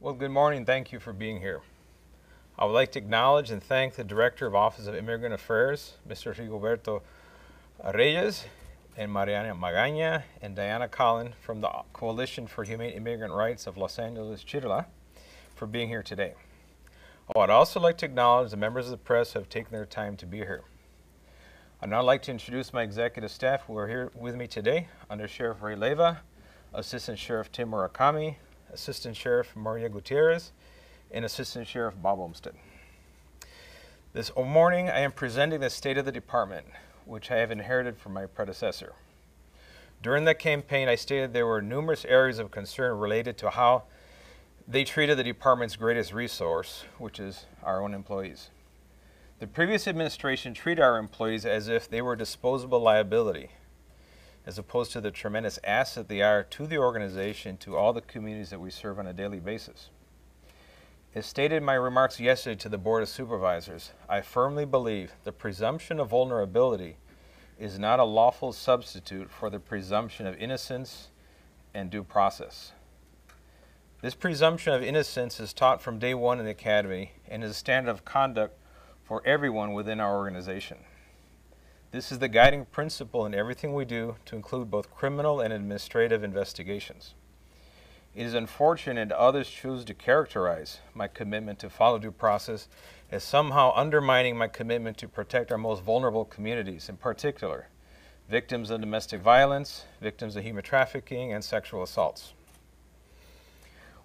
Well, good morning. Thank you for being here. I would like to acknowledge and thank the Director of Office of Immigrant Affairs, Mr. Rigoberto Reyes, and Mariana Magaña, and Diana Collin from the Coalition for Humane Immigrant Rights of Los Angeles, Chile, for being here today. Oh, I'd also like to acknowledge the members of the press who have taken their time to be here. I'd now like to introduce my executive staff who are here with me today: Under Sheriff Ray Leyva, Assistant Sheriff Tim Murakami, Assistant Sheriff Maria Gutierrez, and Assistant Sheriff Bob Olmsted. This morning I am presenting the state of the department, which I have inherited from my predecessor. During the campaign, I stated there were numerous areas of concern related to how they treated the department's greatest resource, which is our own employees. The previous administration treated our employees as if they were a disposable liability, as opposed to the tremendous asset they are to the organization, to all the communities that we serve on a daily basis. As stated in my remarks yesterday to the Board of Supervisors, I firmly believe the presumption of vulnerability is not a lawful substitute for the presumption of innocence and due process. This presumption of innocence is taught from day one in the Academy and is a standard of conduct for everyone within our organization. This is the guiding principle in everything we do, to include both criminal and administrative investigations. It is unfortunate others choose to characterize my commitment to follow due process as somehow undermining my commitment to protect our most vulnerable communities, in particular, victims of domestic violence, victims of human trafficking, and sexual assaults.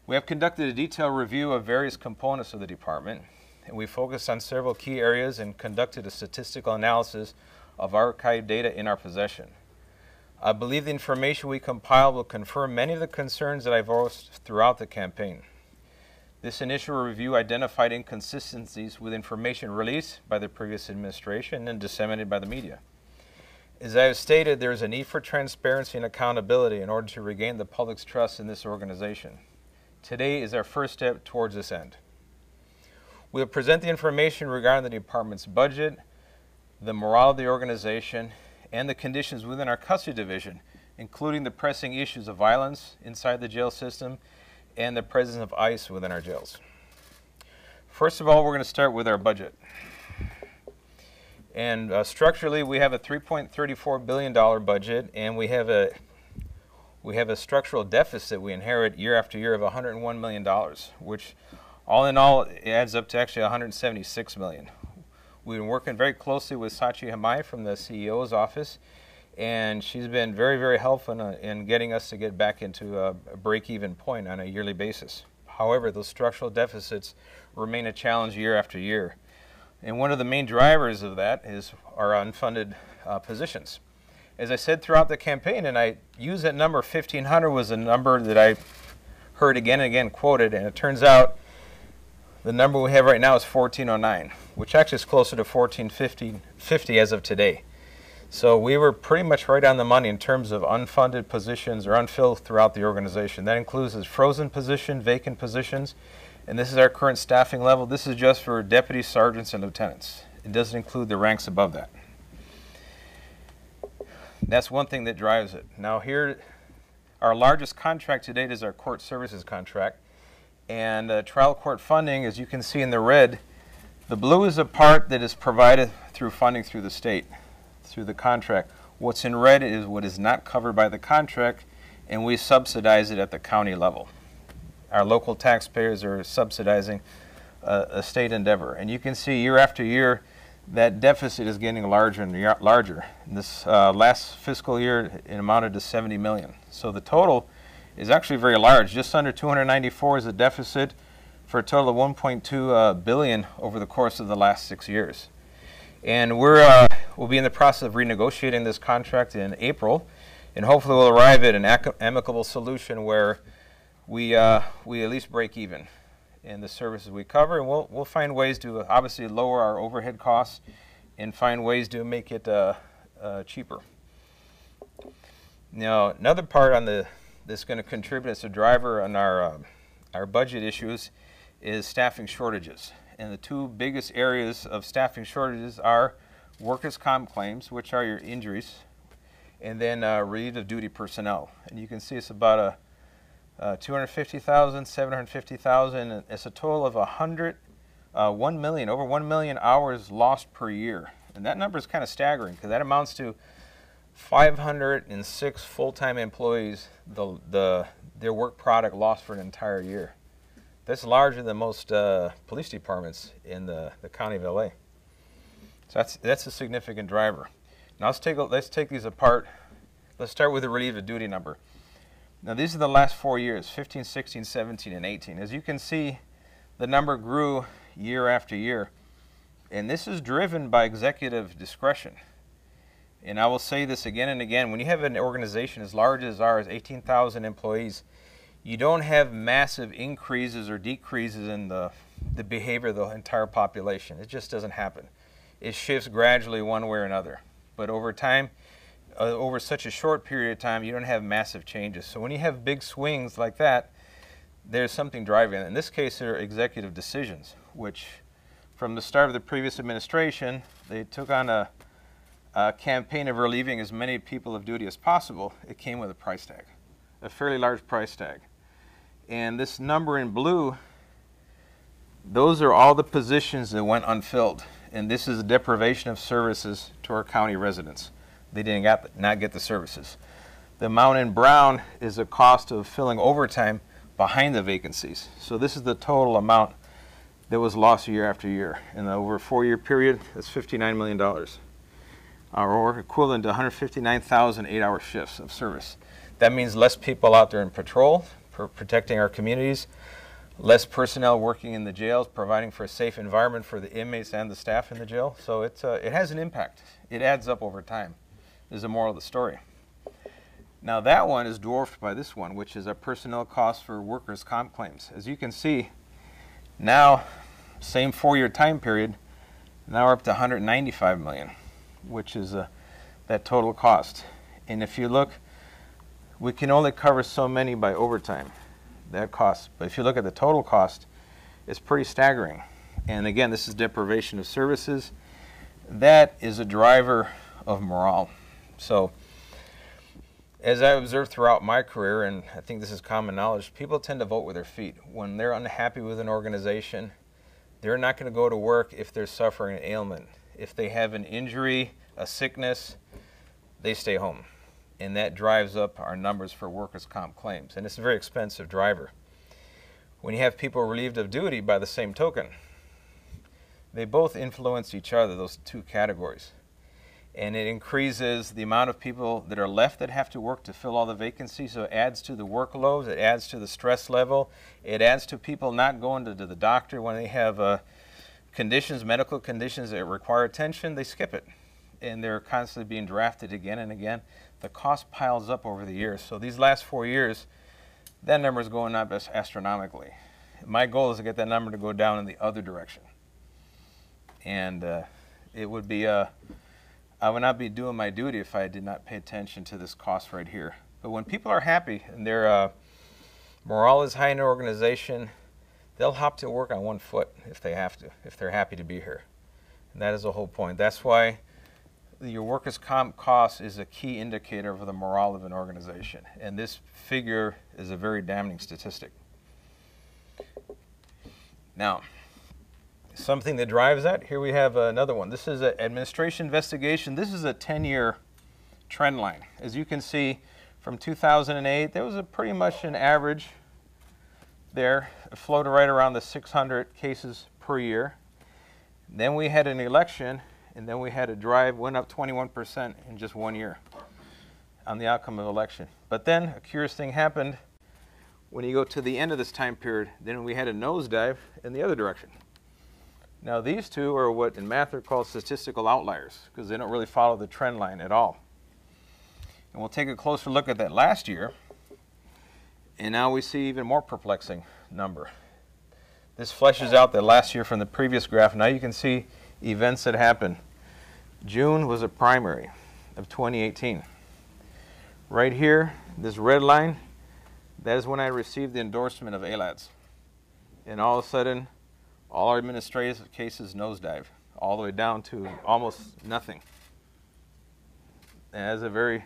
We have conducted a detailed review of various components of the department, and we focused on several key areas and conducted a statistical analysis of archived data in our possession. I believe the information we compiled will confirm many of the concerns that I voiced throughout the campaign. This initial review identified inconsistencies with information released by the previous administration and disseminated by the media. As I have stated, there is a need for transparency and accountability in order to regain the public's trust in this organization. Today is our first step towards this end. We will present the information regarding the department's budget, the morale of the organization, and the conditions within our custody division, including the pressing issues of violence inside the jail system and the presence of ICE within our jails. First of all, we're going to start with our budget. And structurally, we have a $3.34 billion budget, and we have a structural deficit we inherit year after year of $101 million, which all in all adds up to actually $176 million. We've been working very closely with Sachi Hamai from the CEO's office, and she's been very, very helpful in getting us to get back into a break-even point on a yearly basis. However, those structural deficits remain a challenge year after year. And one of the main drivers of that is our unfunded positions. As I said throughout the campaign, and I use that number, 1,500 was a number that I heard again and again quoted, and it turns out the number we have right now is 1,409, which actually is closer to 1,450 as of today. So we were pretty much right on the money in terms of unfunded positions or unfilled throughout the organization. That includes as frozen positions, vacant positions, and this is our current staffing level. This is just for deputy sergeants and lieutenants. It doesn't include the ranks above that. That's one thing that drives it. Now here, our largest contract to date is our court services contract. And trial court funding, as you can see in the red, the blue is the part that is provided through funding through the state, through the contract. What's in red is what is not covered by the contract, and we subsidize it at the county level. Our local taxpayers are subsidizing a state endeavor. And you can see year after year that deficit is getting larger and larger. This last fiscal year it amounted to $70 million. So the total is actually very large. Just under 294 is the deficit, for a total of 1.2 billion over the course of the last 6 years. And we'll be in the process of renegotiating this contract in April, and hopefully we'll arrive at an amicable solution where we at least break even in the services we cover, and we'll find ways to obviously lower our overhead costs and find ways to make it cheaper. Now, another part on that's going to contribute as a driver on our budget issues is staffing shortages. And the two biggest areas of staffing shortages are workers' comp claims, which are your injuries, and then relief of duty personnel. And you can see it's about 250,000, 750,000. And it's a total of 1 million, over 1 million hours lost per year. And that number is kind of staggering because that amounts to 506 full-time employees, their work product lost for an entire year. That's larger than most police departments in the county of LA. So that's a significant driver. Now let's take these apart. Let's start with the relieved of duty number. Now these are the last 4 years, 15, 16, 17, and 18. As you can see, the number grew year after year. And this is driven by executive discretion. And I will say this again and again, when you have an organization as large as ours, 18,000 employees, you don't have massive increases or decreases in the behavior of the entire population. It just doesn't happen. It shifts gradually one way or another. But over time, over such a short period of time, you don't have massive changes. So when you have big swings like that, there's something driving it. In this case, there are executive decisions, which from the start of the previous administration, they took on a campaign of relieving as many people of duty as possible. It came with a price tag, a fairly large price tag. And this number in blue, those are all the positions that went unfilled. And this is a deprivation of services to our county residents. They did not get the services. The amount in brown is the cost of filling overtime behind the vacancies. So this is the total amount that was lost year after year. And over a 4-year period, that's $59 million. Or equivalent to 159,000 8-hour shifts of service. That means less people out there in patrol, protecting our communities, less personnel working in the jails, providing for a safe environment for the inmates and the staff in the jail. So it has an impact. It adds up over time, is the moral of the story. Now that one is dwarfed by this one, which is a personnel cost for workers' comp claims. As you can see, now, same 4-year time period, now we're up to 195 million, which is that total cost. And if you look, we can only cover so many by overtime, that cost. But if you look at the total cost, it's pretty staggering. And again, this is deprivation of services. That is a driver of morale. So, as I observed throughout my career, and I think this is common knowledge, people tend to vote with their feet. When they're unhappy with an organization, they're not going to go to work if they're suffering an ailment. If they have an injury, a sickness, they stay home. And that drives up our numbers for workers' comp claims. And it's a very expensive driver. When you have people relieved of duty by the same token, they both influence each other, those two categories. And it increases the amount of people that are left that have to work to fill all the vacancies. So it adds to the workload, it adds to the stress level, it adds to people not going to the doctor when they have conditions, medical conditions that require attention, they skip it. And they're constantly being drafted again and again. The cost piles up over the years. So these last 4 years, that number is going up astronomically. My goal is to get that number to go down in the other direction. And it would be, I would not be doing my duty if I did not pay attention to this cost right here. But when people are happy and their morale is high in an organization, they'll hop to work on one foot if they have to, if they're happy to be here. And that is the whole point. That's why your workers' comp cost is a key indicator of the morale of an organization. And this figure is a very damning statistic. Now, something that drives that, here we have another one. This is an administration investigation. This is a 10-year trend line. As you can see, from 2008, there was pretty much an average there. It floated right around the 600 cases per year. Then we had an election, and then we had a drive, went up 21% in just 1 year on the outcome of the election. But then a curious thing happened when you go to the end of this time period. Then we had a nosedive in the other direction. Now these two are what in math are called statistical outliers because they don't really follow the trend line at all. And we'll take a closer look at that last year. And now we see even more perplexing number. This fleshes out the last year from the previous graph. Now you can see events that happened. June was a primary of 2018. Right here, this red line, that is when I received the endorsement of ALADS. And all of a sudden, all our administrative cases nosedive, all the way down to almost nothing. And as a very,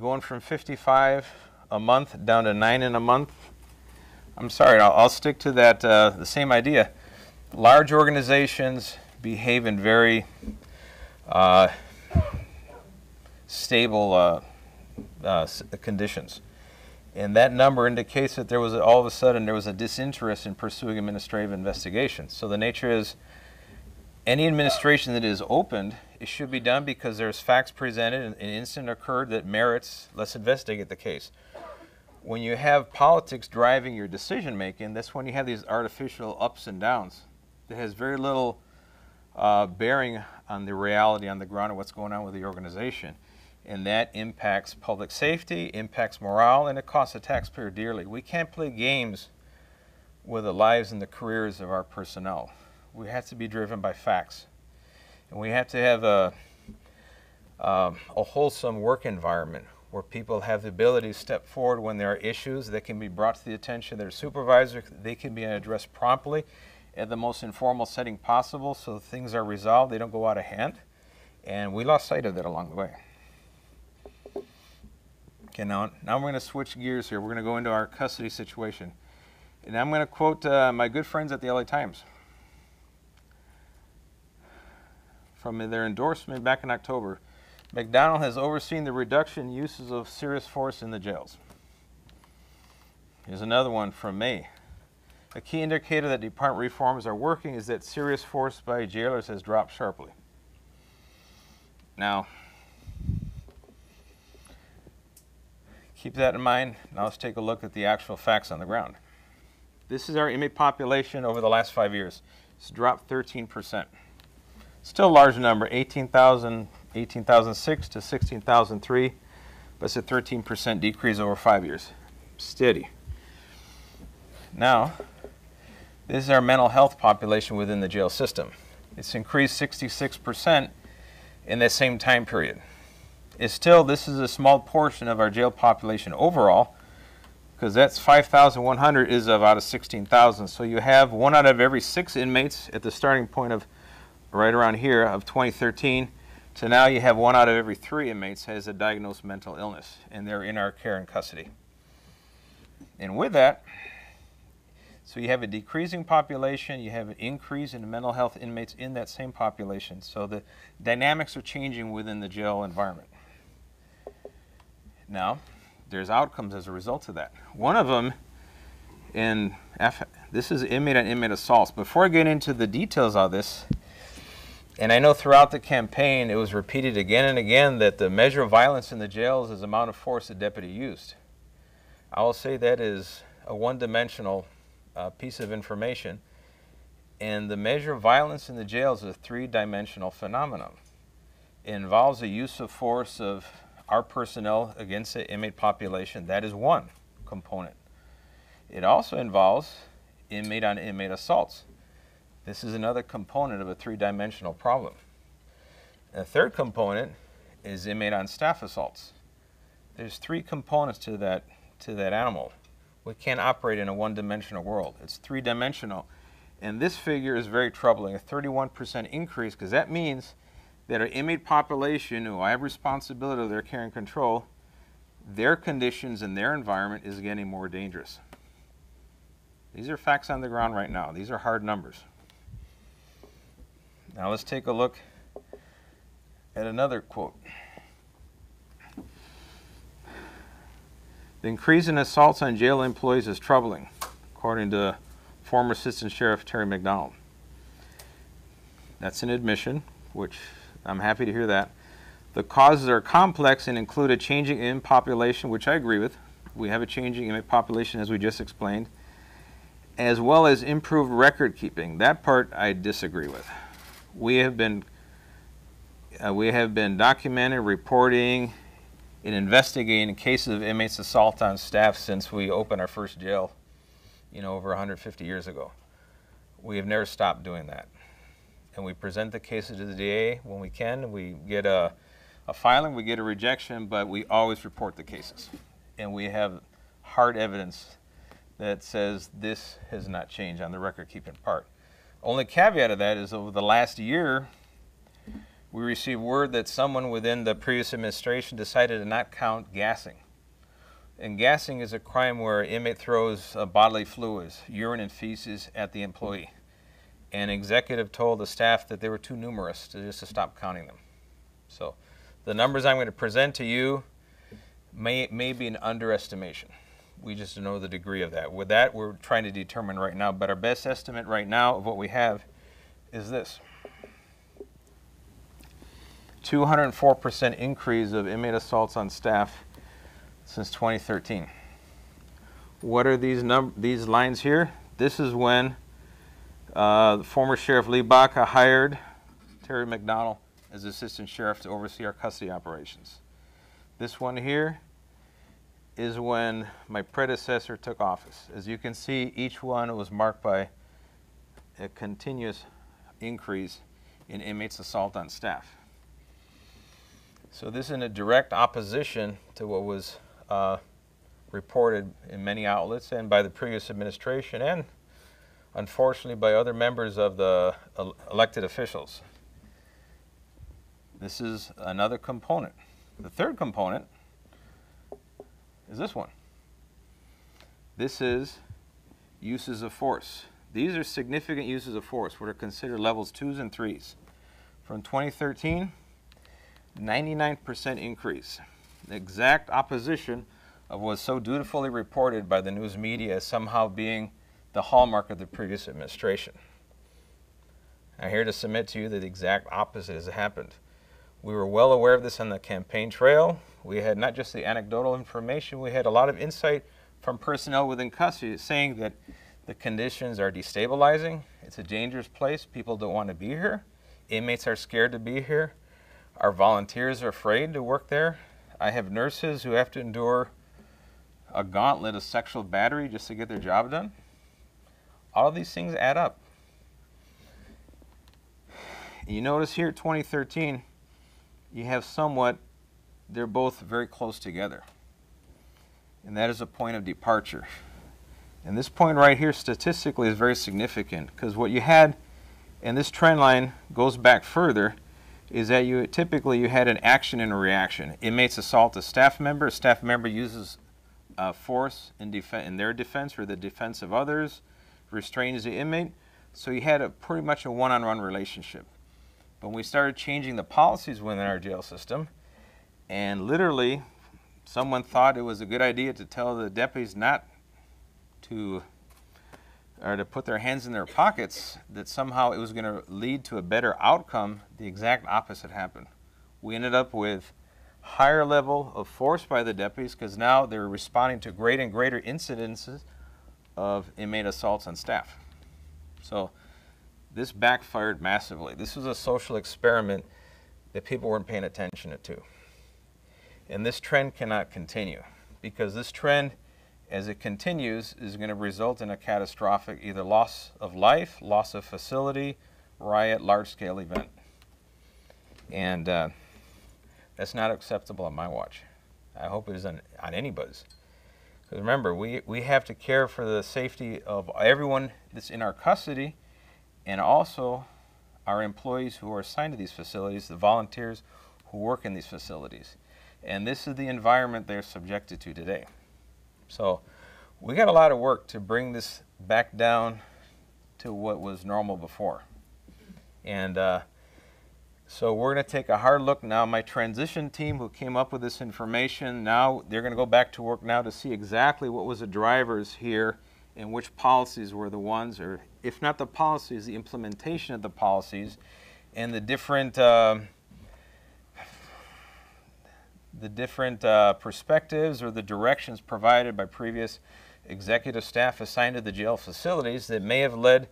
going from 55 a month down to 9 in a month. I'm sorry, I'll stick to that, the same idea. Large organizations behave in very stable conditions. And that number indicates that there was all of a sudden there was a disinterest in pursuing administrative investigations. So the nature is any administration that is opened, it should be done because there's facts presented and an incident occurred that merits, let's investigate the case. When you have politics driving your decision making, that's when you have these artificial ups and downs that has very little bearing on the reality on the ground of what's going on with the organization. And that impacts public safety, impacts morale, and it costs the taxpayer dearly. We can't play games with the lives and the careers of our personnel. We have to be driven by facts. And we have to have a wholesome work environment where people have the ability to step forward when there are issues that can be brought to the attention of their supervisor. They can be addressed promptly at the most informal setting possible so things are resolved, they don't go out of hand. And we lost sight of that along the way. Okay, now we're going to switch gears here. We're going to go into our custody situation. And I'm going to quote my good friends at the LA Times from their endorsement back in October. McDonnell has overseen the reduction in uses of serious force in the jails. Here's another one from May. A key indicator that department reforms are working is that serious force by jailers has dropped sharply. Now, keep that in mind. Now let's take a look at the actual facts on the ground. This is our inmate population over the last 5 years. It's dropped 13%. Still a large number, 18,006 to 16,003, but it's a 13% decrease over 5 years. Steady. Now, this is our mental health population within the jail system. It's increased 66% in that same time period. It's still, this is a small portion of our jail population overall, because that's 5,100 is of out of 16,000. So you have 1 out of every 6 inmates at the starting point of right around here of 2013 to now you have 1 out of every 3 inmates has a diagnosed mental illness, and they're in our care and custody. And with that, so you have a decreasing population, you have an increase in mental health inmates in that same population. So the dynamics are changing within the jail environment. Now, there's outcomes as a result of that. One of them, this is inmate on inmate assaults. Before I get into the details of this, and I know throughout the campaign it was repeated again and again that the measure of violence in the jails is the amount of force the deputy used. I will say that is a one-dimensional piece of information, and the measure of violence in the jails is a 3-dimensional phenomenon. It involves the use of force of our personnel against the inmate population. That is one component. It also involves inmate on inmate assaults. This is another component of a 3-dimensional problem. And the third component is inmate on staff assaults. There's 3 components to that animal. We can't operate in a one-dimensional world. It's 3-dimensional. And this figure is very troubling, a 31% increase, because that means that our inmate population, who I have responsibility of their care and control, their conditions and their environment is getting more dangerous. These are facts on the ground right now. These are hard numbers. Now let's take a look at another quote. The increase in assaults on jail employees is troubling, according to former Assistant Sheriff Terry McDonald. That's an admission, which I'm happy to hear that. The causes are complex and include a changing inmate population, which I agree with. We have a changing inmate population, as we just explained, as well as improved record keeping. That part I disagree with. We have been documenting, reporting, and investigating cases of inmates assault on staff since we opened our first jail, over 150 years ago. We have never stopped doing that. And we present the cases to the DA when we can. We get a filing, we get a rejection, but we always report the cases. And we have hard evidence that says this has not changed on the record-keeping part. Only caveat of that is over the last year, we received word that someone within the previous administration decided to not count gassing And gassing is a crime where an inmate throws bodily fluids, urine and feces, at the employee. And executive told the staff that they were too numerous to stop counting them. So the numbers I'm going to present to you may be an underestimation. We just don't know the degree of that. With that, we're trying to determine right now, but our best estimate right now of what we have is this. 204% increase of inmate assaults on staff since 2013. What are these lines here? This is when the former Sheriff Lee Baca hired Terry McDonald as Assistant Sheriff to oversee our custody operations. This one here is when my predecessor took office. As you can see, each one was marked by a continuous increase in inmates' assault on staff. So this is in a direct opposition to what was reported in many outlets and by the previous administration and unfortunately by other members of the elected officials. This is another component. The third component is this one. This is uses of force. These are significant uses of force, what are considered levels 2s and 3s. From 2013, 99% increase. The exact opposition of what was so dutifully reported by the news media as somehow being the hallmark of the previous administration. I'm here to submit to you that the exact opposite has happened. We were well aware of this on the campaign trail. We had not just the anecdotal information, we had a lot of insight from personnel within custody saying that the conditions are destabilizing. It's a dangerous place. People don't want to be here. Inmates are scared to be here. Our volunteers are afraid to work there. I have nurses who have to endure a gauntlet of sexual battery just to get their job done. All of these things add up. You notice here, 2013, you have somewhat, they're both very close together. And that is a point of departure. And this point right here statistically is very significant because what you had, and this trend line goes back further, is that you had an action and a reaction. Inmates assault a staff member uses force in their defense or the defense of others, restrains the inmate. So you had pretty much a one-on-one relationship. But when we started changing the policies within our jail system, and literally someone thought it was a good idea to tell the deputies not to put their hands in their pockets, that somehow it was going to lead to a better outcome, the exact opposite happened. We ended up with higher level of force by the deputies because now they're responding to greater and greater incidences of inmate assaults on staff. So this backfired massively. This was a social experiment that people weren't paying attention to. And this trend cannot continue because this trend, as it continues, is going to result in a catastrophic either loss of life, loss of facility, riot, large-scale event. And that's not acceptable on my watch. I hope it isn't on anybody's. Because remember, we have to care for the safety of everyone that's in our custody and also our employees who are assigned to these facilities, the volunteers who work in these facilities. And this is the environment they're subjected to today. So we got a lot of work to bring this back down to what was normal before. And so we're going to take a hard look now. My transition team who came up with this information, now they're going to go back to work now to see exactly what was the drivers here and which policies were the ones, or if not the policies, the implementation of the policies and the different perspectives or the directions provided by previous executive staff assigned to the jail facilities that may have led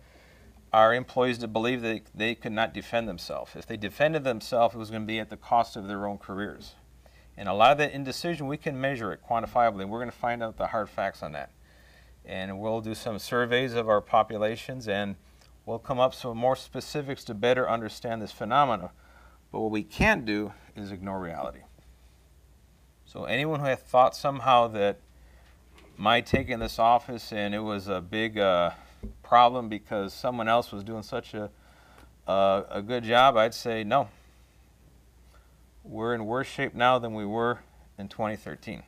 our employees to believe that they could not defend themselves. If they defended themselves, it was going to be at the cost of their own careers. And a lot of that indecision, we can measure it quantifiably. We're going to find out the hard facts on that. And we'll do some surveys of our populations and we'll come up with some more specifics to better understand this phenomena. But what we can't do is ignore reality. So anyone who had thought somehow that my taking this office and it was a big problem because someone else was doing such a good job, I'd say no. We're in worse shape now than we were in 2013.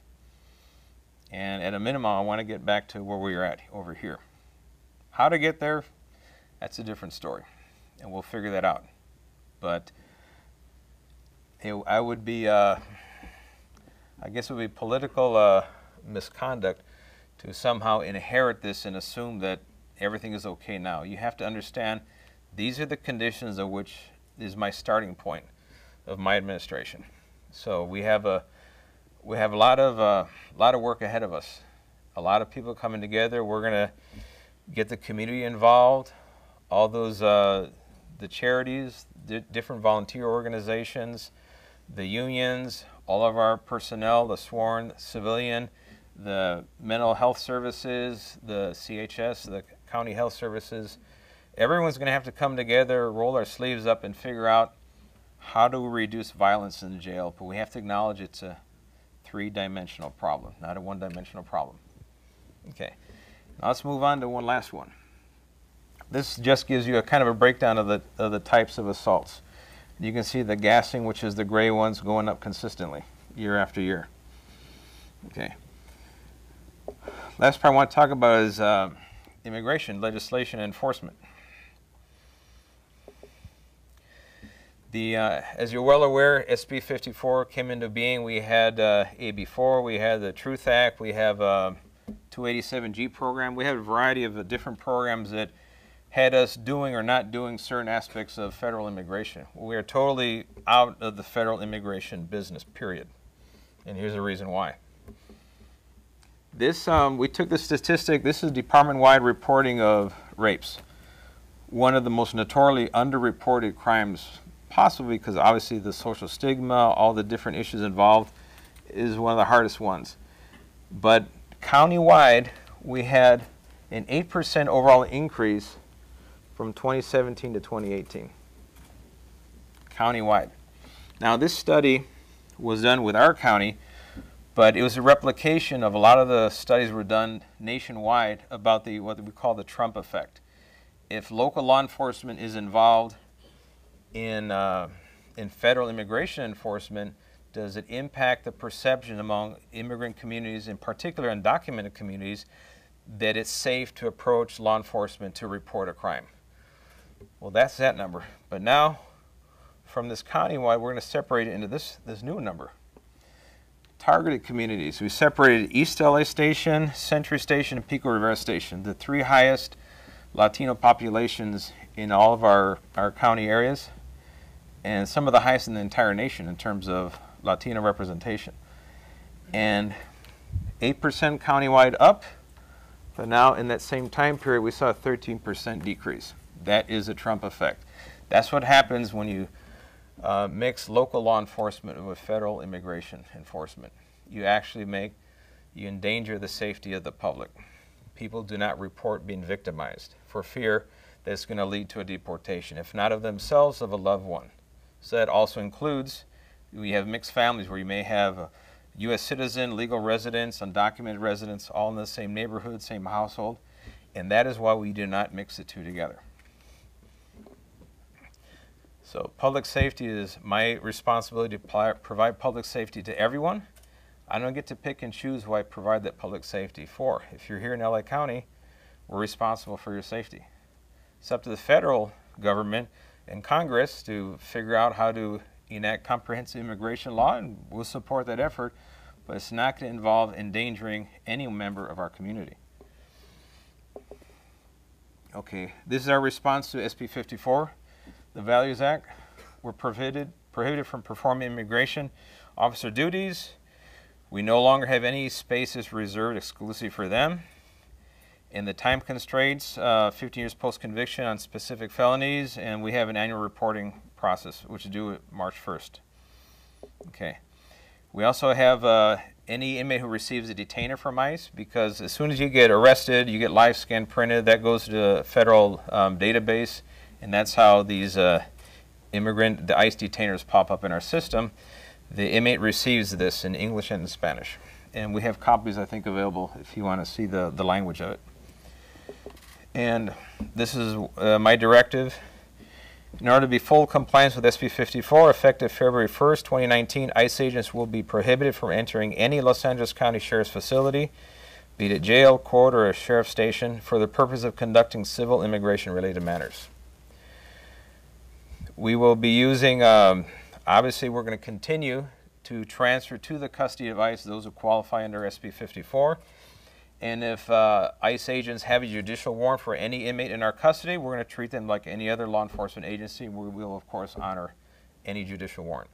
And at a minimum, I want to get back to where we were at over here. How to get there, that's a different story, and we'll figure that out. But I would be, I guess it would be political misconduct to somehow inherit this and assume that everything is okay now. You have to understand these are the conditions of which is my starting point of my administration. So we have a lot of work ahead of us. A lot of people coming together. We're going to get the community involved, all those the charities, different volunteer organizations, the unions, all of our personnel, the sworn civilian, the mental health services, the CHS, the county health services. Everyone's going to have to come together, roll our sleeves up, and figure out how do we reduce violence in the jail. But we have to acknowledge it's a three-dimensional problem, not a one-dimensional problem. Okay, now let's move on to one last one. This just gives you a kind of a breakdown of the types of assaults. You can see the gassing, which is the gray ones, going up consistently year after year. Okay. Last part I want to talk about is immigration legislation enforcement. As you're well aware, SB 54 came into being. We had AB 4, we had the Truth Act, we have 287G program. We have a variety of different programs that had us doing or not doing certain aspects of federal immigration. We are totally out of the federal immigration business, period. And here's the reason why. This, we took the statistic, this is department-wide reporting of rapes. One of the most notoriously underreported crimes, possibly because obviously the social stigma, all the different issues involved, is one of the hardest ones. But county-wide, we had an 8% overall increase from 2017 to 2018. County-wide. Now this study was done with our county, but it was a replication of a lot of the studies were done nationwide about what we call the Trump effect. If local law enforcement is involved in federal immigration enforcement, does it impact the perception among immigrant communities, in particular undocumented communities, that it's safe to approach law enforcement to report a crime? Well, that's that number. But now, from this countywide, we're going to separate it into this new number. Targeted communities. We separated East LA Station, Century Station, and Pico Rivera Station, the three highest Latino populations in all of our county areas, and some of the highest in the entire nation in terms of Latino representation. And 8% countywide up, but now in that same time period we saw a 13% decrease. That is a Trump effect. That's what happens when you mix local law enforcement with federal immigration enforcement. You actually you endanger the safety of the public. People do not report being victimized for fear that it's going to lead to a deportation, if not of themselves, of a loved one. So that also includes, we have mixed families where you may have a U.S. citizen, legal residents, undocumented residents, all in the same neighborhood, same household, and that is why we do not mix the two together. So public safety is my responsibility to provide public safety to everyone. I don't get to pick and choose who I provide that public safety for. If you're here in LA County, we're responsible for your safety. It's up to the federal government and Congress to figure out how to enact comprehensive immigration law, and we'll support that effort, but it's not going to involve endangering any member of our community. Okay, this is our response to SB 54. The Values Act. We're prohibited from performing immigration officer duties. We no longer have any spaces reserved exclusively for them. And the time constraints, 15 years post-conviction on specific felonies, and we have an annual reporting process, which is due March 1st. Okay. We also have any inmate who receives a detainer from ICE, because as soon as you get arrested, you get live scan printed, that goes to the federal database, and that's how these the ICE detainers pop up in our system. The inmate receives this in English and in Spanish. And we have copies, I think, available if you want to see the language of it. And this is my directive. In order to be full compliance with SB 54, effective February 1st, 2019, ICE agents will be prohibited from entering any Los Angeles County Sheriff's facility, be it jail, court, or a sheriff's station, for the purpose of conducting civil immigration-related matters. We will be using, obviously we're going to continue to transfer to the custody of ICE those who qualify under SB 54. And if ICE agents have a judicial warrant for any inmate in our custody, we're going to treat them like any other law enforcement agency. We will, of course, honor any judicial warrant.